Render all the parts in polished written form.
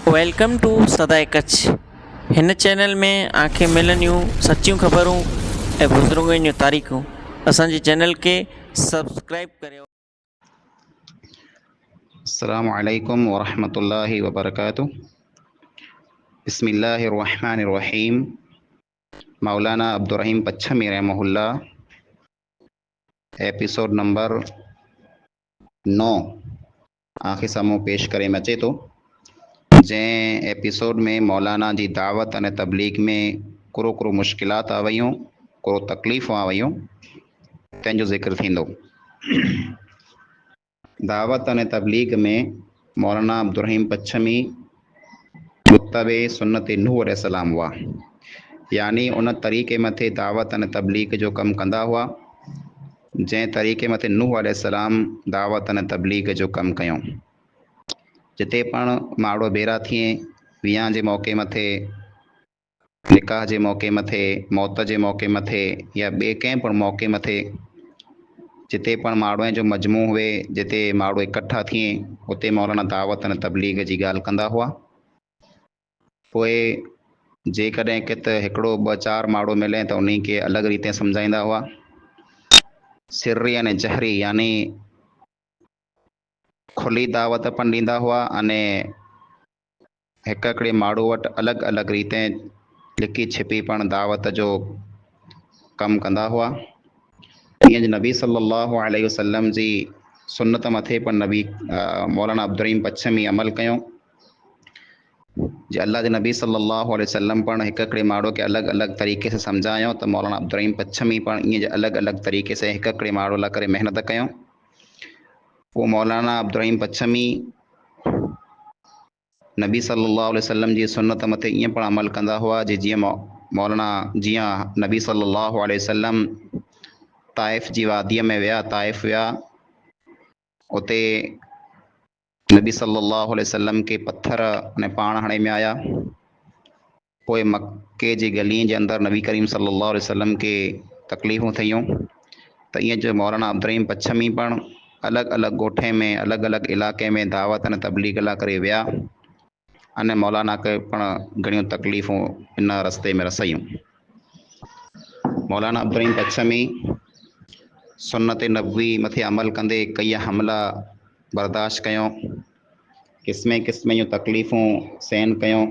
Welcome to सदाए कच्छ। हिन channel में आंखें मिलनियूं सच्चियूं ख़बरूं ऐं बुज़ुर्गनि जूं तारीख़ूं। असांजे चैनल के सब्सक्राइब करियो। अस्सलामु अलैकुम वरहमतुल्लाहि वबरकातुह। बिस्मिल्लाहिर्रहमानिर्रहीम। मौलाना अब्दुर रहीम पच्छमी रहमहुल्लाह एपिसोड नंबर 9 आख़िर साम्हूं पेश करे में अचे थो। जंहिं एपिसोड में मौलाना जी दावत अने तबलीग में कुरो मुश्किलात आ वयूं, कुरो तकलीफ़ूं आ वयूं, तंहिंजो ज़िक्र थींदो। दावत अने तबलीग में मौलाना अब्दुर रहीम पच्छमी मुत्तबे सुन्नत नूह अलैहिस्सलाम हुआ, यानी उन तरीक़े मथे दावत अने तबलीग जो कमु कंदा हुआ जंहिं तरीक़े मथे नूह अलैहिस्सलाम दावत अने तबलीग जो कमु कयूं। जिते पण माण्हू बेरा थिए, विहांउ जे मौक़े मथे, निकाह जे मौक़े मथे, मौत जे मौक़े मथे या ॿिए कंहिं पण मौक़े मथे जिते पण माण्हूअ जो मजमू हुए, जिते माण्हू इकट्ठा थिए, उते मौलाना दावत अने तबलीग जी ॻाल्हि कंदा हुआ। पोइ जेकॾहिं किथे हिकिड़ो ॿ चारि माण्हू मिले त उन्ही खे अलॻि रीते सम्झाईंदा हुआ। सिर्री अने जहरी यानी खुली दावत पण ॾींदा हुआ अने हिकु हिकिड़े माण्हू वटि अलॻि अलॻि रीते लिकी छिपी पण दावत जो कमु कंदा हुआ। ईअं जो नबी सल्लल्लाहु अलैहि वसल्लम जी सुन्नत मथे पण नबी मौलाना अब्दुर रहीम पच्छमी अमल कयूं। जे अल्लाह जे नबी सल्लल्लाहु अलैहि वसल्लम पण हिकु हिकिड़े माण्हू खे अलॻि अलॻि तरीक़े से सम्झायूं, त मौलाना अब्दुर रहीम पच्छमी पण ईअं जे अलॻि अलॻि तरीक़े से हिकु हिकिड़े माण्हू लाइ करे महिनत कयूं। पोइ मौलाना अब्दुर रहीम पच्छमी नबी सल्लल्लाहु अलैहि वसल्लम जी सुन्नत मथे ईअं पण अमल कंदा हुआ जीअं मौलाना जीअं नबी सल्लल्लाहु अलैहि वसल्लम ताइफ़ जी वादीअ में विया, ताइफ़ विया, उते नबी सल्लल्लाहु अलैहि वसल्लम के पत्थर अने पाण हणे में आया। पोइ मके जी गलीअ जे अंदरि नबी करीम सल्लल्लाहु अलैहि वसल्लम के तकलीफ़ूं थियूं। त ईअं जो मौलाना अब्दुर रहीम पच्छमी पण अलॻि अलॻि ॻोठे में, अलॻि अलॻि इलाइक़े में दावत अने तबलीग लाइ करे विया अने मौलाना खे पण घणियूं तकलीफ़ूं इन रस्ते में रसयूं। मौलाना अब्दुर रहीम पच्छमी सुन्नत नबवी मथे अमल कंदे कई हमला बर्दाश्त कयूं, क़िस्मे क़िस्मे जूं तकलीफ़ूं सहन कयूं।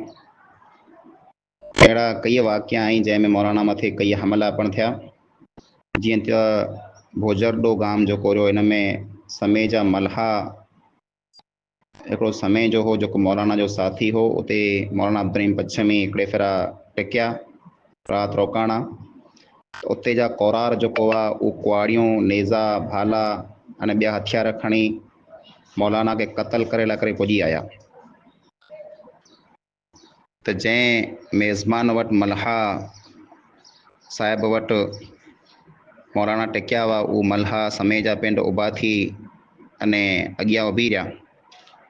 अहिड़ा कई वाक़िया आहिनि जंहिंमें मौलाना मथे कई हमला पण थिया। जीअं त भोजरडो गाम जो कोरियो, इन में समय जा मल्हा हिकिड़ो समय जो हो जेको मौलाना जो साथी हो, उते मौलाना अब्दुर रहीम पच्छमी हिकिड़े फेरा टिकिया राति रोकाणा। उते जा कोरार जेको आहे उहो कुआड़ियूं, नेज़ा, भाला अने ॿिया हथियार खणी मौलाना खे क़तल करे लाइ करे पुॼी आया। त जंहिं मेज़बान वटि मल्हा साहिब वटि मौलाना टिकिया हुआ, उहो मल्हा समय जा पिंड उभा थी अने अॻियां उभी रहिया।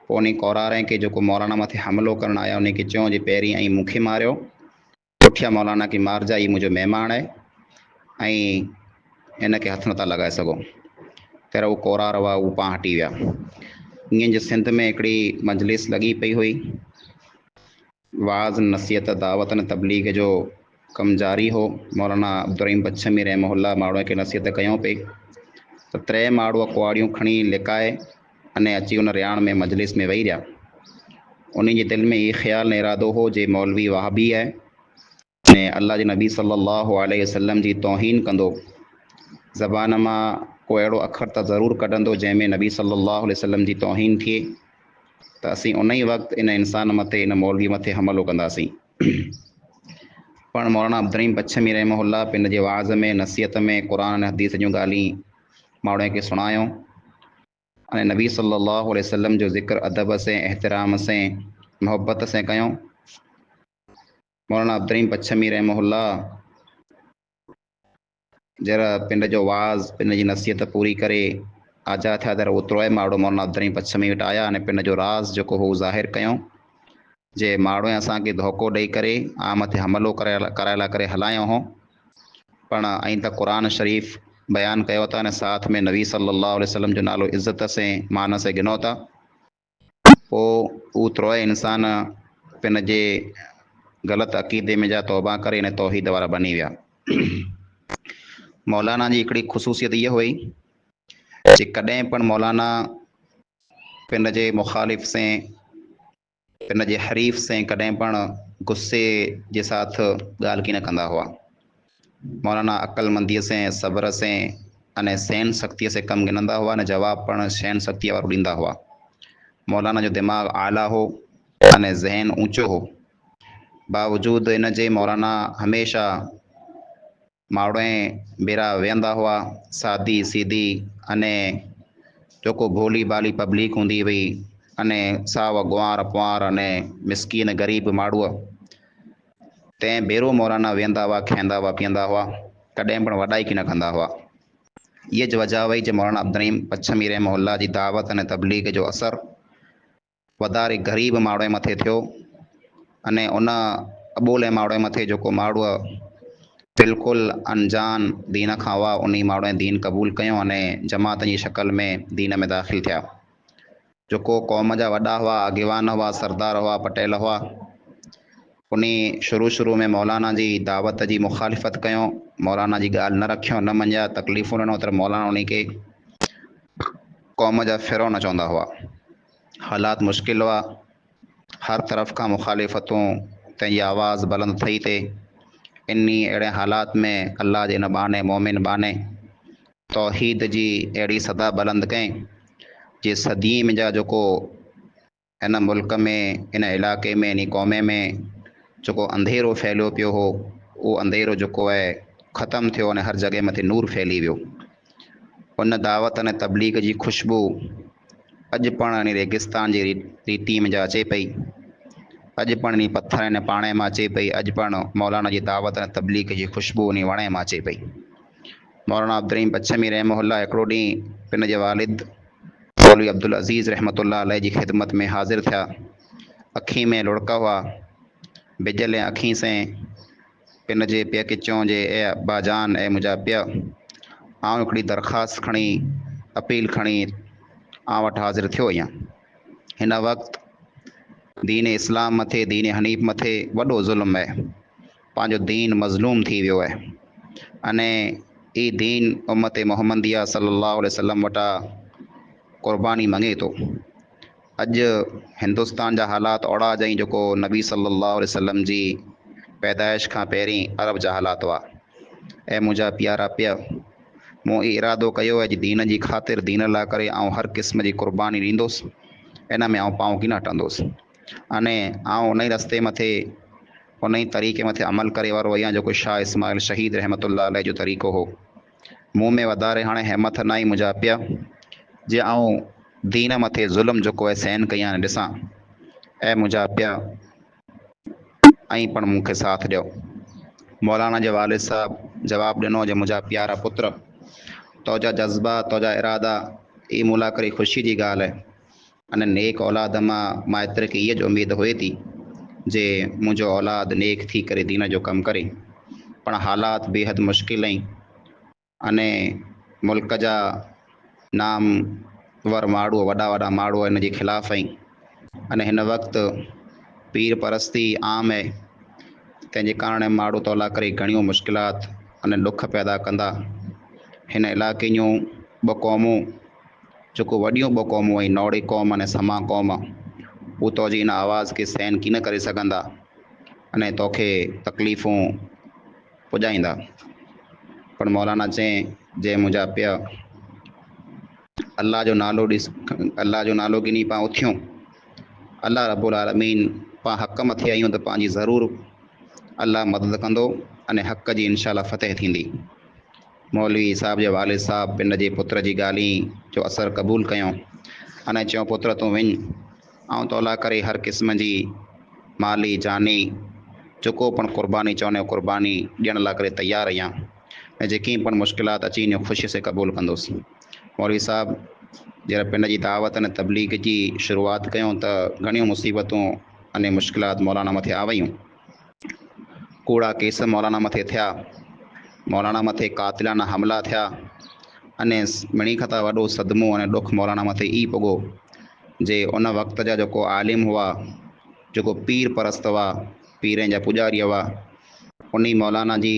पोइ उन कोरारे खे जेको मौलाना मथे हमिलो करणु आया उन खे चयूं जे पहिरीं ऐं मूंखे मारियो, पुठियां मौलाना खे मारिजा, ई मुंहिंजो महिमान आहे ऐं हिन खे हथु नथा लॻाए सघो। पहिरियों उहो कोरार हुआ उहो पाण हटी विया। ईअं जो सिंध में हिकिड़ी मजलिस लॻी पई हुई, वाज़ नसीहत दावत अने तबलीग जो कमु जारी हो। मौलाना अब्दुर रहीम पच्छमी रहमहुल्लाह माण्हूअ खे नसीहत कयूं पई त टे माण्हू कुआड़ियूं खणी लिकाए अने अची उन रियाण में मजलिस में वेही रहिया। उन जे दिलि में इहो ख़्यालु ऐं इरादो हो जे मौलवी वहाबी आहे अने अल्लाह जे नबी सल्लल्लाहु अलैहि वसल्लम जी तौहीन कंदो, ज़बान मां को अहिड़ो अखर त ज़रूरु कढंदो जंहिंमें नबी सल्लल्लाहु अलैहि वसल्लम जी तौहीन थिए, त असीं उन ई वक़्तु इन इंसान मथे, इन मौलवी मथे हमलो कंदासीं। पण मौलाना अब्दुर रहीम पच्छमी रहमहुल्लाह पिन जे वाज़ में, नसीहत में क़ुर ऐं हदीस जूं ॻाल्हियूं माण्हूअ खे सुणायूं अने नबी सल्लल्लाहु अलैहि वसल्लम जो ज़िक्र अदब से, एहतराम से, मोहब्बत से कयूं। मौलाना अब्दुर रहीम पच्छमी रहमहुल्लाह जरा पिंड जो वाज़, पिंड जी नसीहत पूरी करे आज़ाद थिया, त ओतिरो ई माण्हू मौलाना अब्दुर रहीम पच्छमी वटि आया अने पिंड जो राज़ जेको हो ज़ाहिर कयूं जे माण्हू असांखे धोखो ॾेई करे आ मथे हमलो कराए लाइ करे हलायूं हो, पण ऐं त क़ुर शरीफ़ बयानु कयो था अने साथ में नबी सल्लल्लाहु अलैहि वसल्लम जो नालो इज़त से, मान से गिनो था। पोइ उहो त्रोए इंसान पिन जे ग़लति अक़ीदे में जा तौबा करे अने तौहीद वारा बनी विया। मौलाना जी हिकिड़ी ख़ुसूसियत इहा हुई कि कॾहिं पिणु मौलाना पिन जे मुखालिफ़ से पिन जे हरीफ़ से कॾहिं पिणु गुस्से जे साथ ॻाल्हि की न कंदा हुआ। मौलाना अक़लमंदीअ से, सब्र से अने सहन शक्तीअ से कमु गिनंदा हुआ अने जवाबु पिणु सहन शक्तीअ वारो ॾींदा हुआ। मौलाना जो दिमाग़ आला हो अने ज़हन ऊंचो हो। बावजूद इन जे मौलाना हमेशा माण्हू बेरा वेहंदा हुआ, सादी सीधी अने जेको भोली भाली पब्लिक हूंदी हुई अने साव गुआर पुआर अने मिसकीन ग़रीब माण्हू तंहिं भेरो मौलाना वेहंदा हुआ, खाईंदा हुआ, पीअंदा हुआ, कॾहिं पिणु वॾाई की न कंदा हुआ। इहा ज वजह हुई जो मौलाना अब्दुर्रहीम पच्छमी रहमहुल्लाह जी दावत अने तबलीग जो असरु वधारे ग़रीब माण्हू मथे थियो अने उन अॿोले माण्हू मथे जेको माण्हू बिल्कुलु अनजान दीन खां हुआ, उन माण्हू दीन क़बूल कयो अने जमात जी शक्ल में दीन में दाख़िल थिया। जेको क़ौम जा वॾा हुआ, अॻेवान हुआ, सरदार हुआ, पटेल हुआ, उन शुरू में मौलाना जी दावत जी मुखालिफ़त कयो, मौलाना जी ॻाल्हि न रखियो, न मञिया, तकलीफ़ूं ॾिनो, त मौलाना उन खे क़ौम जा फ़िरौन चवंदा हुआ। हालात मुश्किल हुआ, हर तरफ़ खां मुखालिफ़तूं, तंहिंजी आवाज़ बुलंद थई थे। अहिड़े हालात में अल्लाह जे इन बहाने मोमिन बहाने तौहीद जी अहिड़ी सदा बुलंद कयईं जे सदी में जा जेको इन मुल्क में, इन इलाइक़े में, इन क़ौमे में जेको अंधेरो फैलियो पियो हो, उहो अंधेरो जेको आहे ख़तमु थियो अने हर जॻह मथे नूर फैली वियो। उन दावत अने तबलीग जी ख़ुशबू अॼु पाण रेगिस्तान जी रीति में जा अचे पई, अॼु पाण पत्थर पाणे मां अचे पई, अॼु पाण मौलाना जी दावत अने तबलीग जी ख़ुशबू उन वणे मां अचे पई। मौलाना अब्दुर्रहीम पच्छमी रहमहुल्लाह हिकिड़ो ॾींहुं पिन जे वालिद मौलवी अब्दुल अज़ीज़ रहमतुल्लाह अलैह जी ख़िदमत में हाज़िर थिया। अखी में लुड़का हुआ, बिजल अखी से पिन जे पिया के चऊं जे ए अब्बाजान, ए मुंहिंजा पिया, आउं हिकिड़ी दरख़्वास्त खणी, अपील खणी आउं वटि हाज़िर थियो आहियां। हिन वक़्तु दीन इस्लाम मथे, दीन हनीफ़ मथे वॾो ज़ुल्म आहे, पंहिंजो दीन मज़लूम थी वियो आहे अने ई दीन उम्मत मुहम्मदिया सल्लल्लाहु अलैहि वसल्लम वटां क़ुर्बानी मङे थो। अॼु हिंदुस्तान जा हालात ओड़ा जई जेको नबी सल्लल्लाहु अलैहि वसल्लम जी पैदाइश खां पहिरीं अरब जा हालात हुआ। ऐं मुंहिंजा प्यारा पिया, मूं इरादो कयो आहे दीन जी ख़ातिर, दीन लाइ करे ऐं हर क़िस्म जी क़ुर्बानी ॾींदुसि, इन में आउं पाऊं की न हटंदुसि अने आउं उन ई रस्ते मथे, उन ई तरीक़े मथे अमल करे वारो आहियां जेको शाह इस्माइल शहीद रहमतुल्लाह अलैह जो तरीक़ो हो। मूं में वधारे हाणे हिमत न आई मुंहिंजा पिया जे आउं दीन मथे ज़ुल्म जेको आहे सहन कयां ॾिसां। ऐं मुंहिंजा पिया ऐं पण मूंखे साथ ॾियो। मौलाना जे वालिद साहब जवाबु ॾिनो जे मुंहिंजा प्यारा पुत्र, तौजा जज़्बा, तौजा इरादा ई मूं लाइ करे ख़ुशी जी ॻाल्हि आहे अने नेक औलाद मां माइत्र खे इहा उमेद हुए थी जे मुंहिंजो औलाद नेक थी करे दीन जो कमु करे, पण हालात बेहद मुश्किल आहिनि अने मुल्क जा नामवर माण्हू, वॾा वॾा माण्हू इन जे ख़िलाफ़ आहिनि अने हिन वक़्तु पीर परस्ती आम आहे, तंहिंजे कारण माण्हू तौला करे घणियूं मुश्किलात अने ॾुख पैदा कंदा। हिन इलाइक़े जूं ॿ क़ौमूं जेको वॾियूं ॿ क़ौमूं आहिनि, नौड़ी क़ौम अने समा क़ौम, हू तौजी इन आवाज़ खे सहन की न करे सघंदा अने तोखे तकलीफ़ूं पुॼाईंदा। पर मौलाना चई जे मुंहिंजा पिया, अल्लाह जो नालो अल्लाह जो नालो गिनी पां उथियूं, अल्लाह रब्बुल आलमीन पां हक़ मथे आहियूं त पंहिंजी ज़रूरु अल्लाह मदद कंदो अने हक़ जी इंशाअल्लाह फ़तह थींदी। मौलवी साहब जे वालिद साहब पिन जे पुत्र जी ॻाल्हि जो असरु क़बूल कयूं अने चयूं पुत्र तूं वञ, ऐं तौला करे हर क़िस्म जी माली जानी जेको पण क़ुर्बानी चवंदे क़ुर्बानी ॾियण लाइ करे तयारु आहियां ऐं जेकी पण मुश्किलात अची वञे ख़ुशी से क़बूल कंदुसि। मौलवी साहब जॾहिं पिन जी दावत अने तबलीग जी शुरूआति कयूं त घणियूं मुसीबतूं अने मुश्किलात मौलाना मथे आ वयूं। कूड़ा केस मौलाना मथे थिया, मौलाना मथे कातिलाना हमला थिया अने मिणी खां त वॾो सदमो अने ॾुख मौलाना मथे ई पुॻो जे उन वक़्त जा जेको आलिम हुआ जेको पीर परस्त हुआ, पीरनि जा पुॼारी हुआ, उन मौलाना जी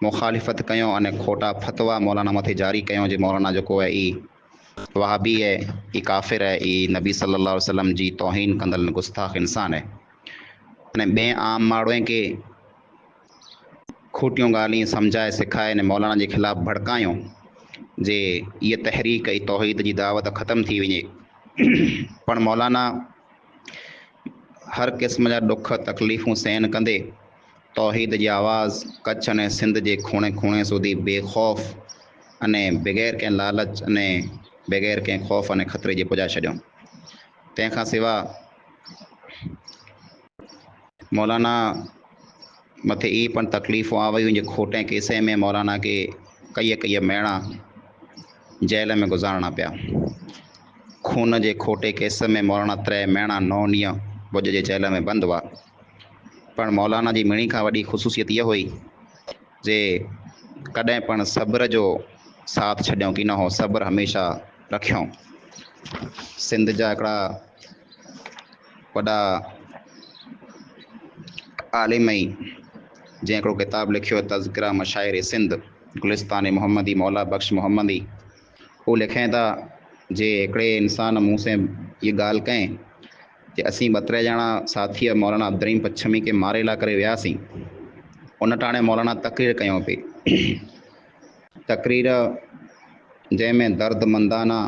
मुखालिफ़त कयूं अने खोटा फतवा मौलाना मथे जारी कयूं जे मौलाना जेको आहे ई वहाबी है, ई काफ़िर है, ई नबी सल्लल्लाहु अलैहि वसल्लम जी तौहीन कंदल गुस्ताख़ इंसान है। अने ॿिए आम माण्हुनि खे खोटियूं ॻाल्हियूं सम्झाए सिखाए ने मौलाना जे ख़िलाफ़ु भड़कायूं जे इहा तहरीक ई तौहीद जी दावत ख़तमु थी वञे। पण मौलाना हर क़िस्म जा ॾुख तकलीफ़ूं सहन कंदे तौहीद जी आवाज़ कच्छ अने सिंध जे खूणे खूणे सूधी बेखौफ़ अने बग़ैर कंहिं लालच अने बग़ैर कंहिं ख़ौफ़ अने ख़तरे जे पुॼाए छॾियऊं। तंहिंखां सवाइ मौलाना मथे ई पण तकलीफ़ूं आ वयूं जे खोटे केसे में मौलाना के कई महीना जेल में गुज़ारणा पिया। खून जे खोटे केस में मौलाना 3 महीना 9 ॾींहं भुज जे जेल में बंदि हुआ। पण मौलाना जी मिणी खां वॾी ख़ुसूसियत इहा हुई जे कॾहिं पण सब्र जो साथ छॾियऊं की न हो, सब्र हमेशह रखियऊं। सिंध जा हिकिड़ा वॾा आलिम ई जंहिं हिकिड़ो किताबु लिखियो तज़किरा मशाइर सिंध, गुलिस्तान मोहम्मदी मौला बख्श मोहम्मदी, हू लिखनि था जे हिकिड़े इंसान मूं से ये ॻाल्हि कयईं जे असीं 2-3 ॼणा साथी मौलाना अब्दुर्रहीम पच्छमी के मारे ला करे वियासीं। उन टाणे मौलाना तकरीर कयूं पई, तकरीर जंहिंमें दर्द मंदाना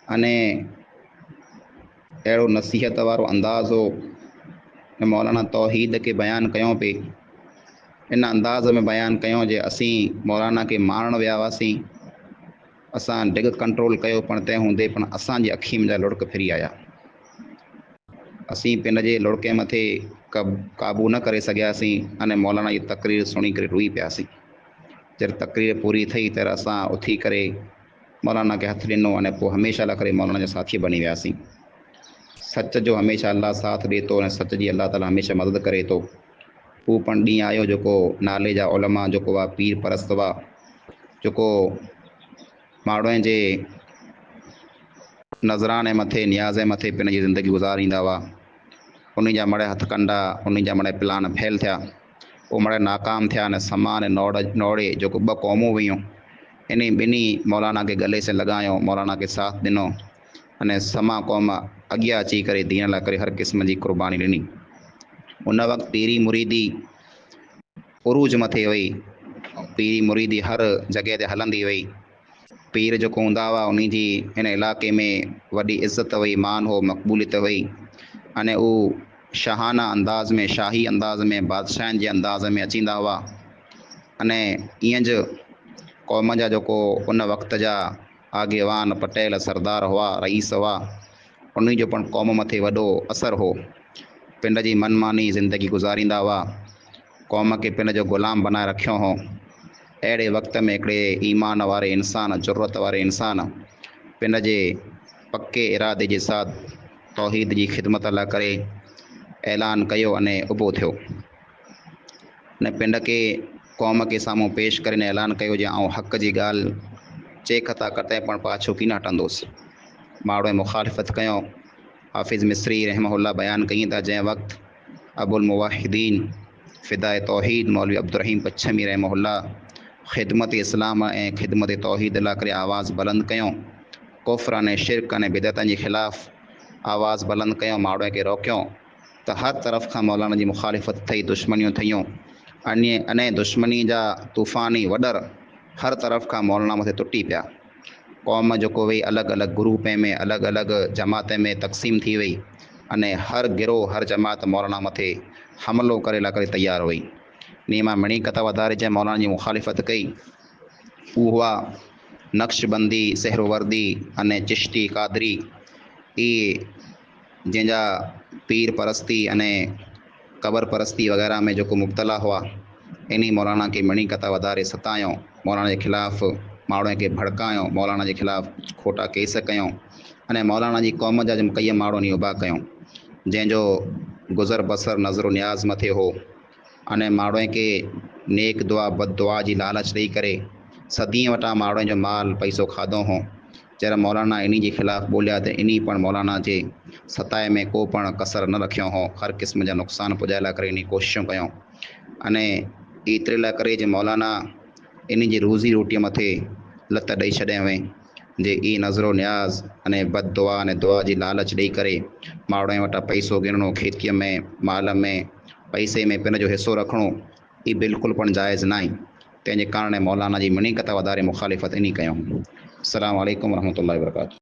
अने अहिड़ो नसीहत वारो अंदाज़ हो। मौलाना तौहीद के बयानु कयूं पई, इन अंदाज़ में बयानु कयूं जे असीं मौलाना के मारण विया हुआसीं, असां डिग कंट्रोल कयो पण तंहिं हूंदे पण असांजी अखी में जा लुड़क फिरी आया। असीं पिन जे लुड़के मथे काबू न करे सघियासीं अने मौलाना जी तकरीर सुणी करे रुई पियासीं। जॾहिं तकरीर पूरी थी त असां उथी करे मौलाना खे हथु ॾिनो अने पोइ हमेशह लाइ करे मौलाना जा साथी बणी वियासीं। सच जो हमेशह अल्लाह साथ ॾिए थो ऐं सच जी अल्लाह ताला हमेशह मदद करे थो। हू पण ॾींहुं आयो जेको नाले जा उलमा जेको आहे पीर परस्त हुआ, जेको माण्हुनि जे नज़राने मथे न्याज़े मथे पिन जी ज़िंदगी गुज़ारींदा हुआ। उन जा मड़े हथकंडा, उन जा मड़े प्लान फेल थिया, उहो मड़े नाकाम थिया अने समान नोड़े जेको 2 क़ौमूं हुयूं, इन ॿिन्ही मौलाना खे गले से लॻायो, मौलाना खे साथ ॾिनो अने समा क़ौम अॻियां अची करे दीन लाइ करे हर क़िस्म जी क़ुर्बानी ॾिनी। उन वक़्तु पीरी मुरीदी उरूज मथे हुई, पीरी मुरीदी हर जॻह ते हलंदी हुई। पीर जेको हूंदा हुआ उन जी हिन इलाइक़े में वॾी इज़त हुई, मान हो, मक़बूलियत हुई अने उहो शाहाना अंदाज़ में, शाही अंदाज़ में, बादशाहनि जे अंदाज़ में अचींदा हुआ। अने ईअं ज क़ौम जा जेको उन वक़्त जा आगेवान पटेल सरदार हुआ, रईस हुआ, उन जो पण क़ौम मथे वॾो असरु हो। पिंड जी मनमानी ज़िंदगी गुज़ारींदा हुआ, क़ौम खे पिंड जो ग़ुलाम बनाए रखियो हो। अहिड़े वक़्त में हिकिड़े ईमान वारे इंसान, ज़रूरत वारे इंसान पिंड जे पके इरादे जे साथ तौहीद जी ख़िदमत लाइ करे ऐलान कयो अने उभो थियो ने पिंड के क़ौम के साम्हूं पेश करे ऐलान कयो जे आउं हक़ जी ॻाल्हि चेक था कतई पण पाछो की न हटंदुसि। माण्हूअ मुखालिफ़त कयो। हाफ़िज़ मिस्री रहमहुल्लाह बयानु कई था जंहिं वक़्तु अबुल मुवाहिदीन फ़िदाए तौहीद मौलवी अब्दुर्रहीम पच्छमी रहमहुल्लाह ख़िदमत इस्लाम ऐं ख़िदमत तौहीद लाइ करे आवाज़ बुलंद कयूं, कुफ़्र अने शिरक अने बिदअतनि जे ख़िलाफ़ु आवाज़ बुलंद कयूं, माण्हुनि खे रोकियूं, त हर तरफ़ खां मौलाना जी मुखालिफ़त थी, दुश्मनियूं थियूं। अने दुश्मनी जा तूफ़ानी वॾर हर तरफ़ खां मौलाना मथे टुटी पिया। क़ौम जेको वई अलॻि अलॻि ग्रुप में, अलॻि अलॻि जमात में तक़सीम थी वई अने हर गिरोह, हर जमात मौलाना मथे हमिलो करे लाइ करे तयारु हुई। नीमा मिणी कथा वधारे जंहिं मौलाना जी मुखालिफ़त कई उहा हुआ नक्शबंदी, सहरवर्दी अने चिश्ती कादरी, इहे जंहिंजा पीर परस्ती अने क़बर परस्ती वग़ैरह में जेको मुब्तला हुआ, इन मौलाना खे मिणी कथा वधारे सतायूं, मौलाना जे ख़िलाफ़ु माण्हुनि खे भड़कायूं, मौलाना जे ख़िलाफ़ु खोटा केस कयूं अने मौलाना जी क़ौम जा कई माण्हुनि उभा कयूं, जंहिंजो गुज़र बसर नज़र न्याज़ मथे हो अने माण्हुनि खे नेक दुआ बद दुआ जी लालच ॾेई करे सदीअ वटां माण्हुनि जो माल पैसो खाधो हो। જ્યારે મૌલાના એની જે ખિલાફ બોલ્યા त इन પણ મૌલાના જે સતાए में को પણ कसर न रखियो हो, हर क़िस्म जा नुक़सान पुॼाइण लाइ करे इन कोशिशूं कयूं। अने एतिरे लाइ करे जे मौलाना इन जी रोज़ी रोटीअ मथे लत ॾेई छॾिया हुई, जे ई नज़रो न्याज़ अने बद दुआ अने दुआ जी लालच ॾेई करे माण्हुनि वटां पैसो गिणणो, खेतीअ में माल में पैसे में पिन जो हिसो रखणो, ई बिल्कुलु पण जाइज़ न आहे। तंहिंजे कारण मौलाना जी मिणीकत वधारे मुखालिफ़त इन कयूं। अस्सलामु अलैकुम वरहमतुल्लाहि वबरकातुहू।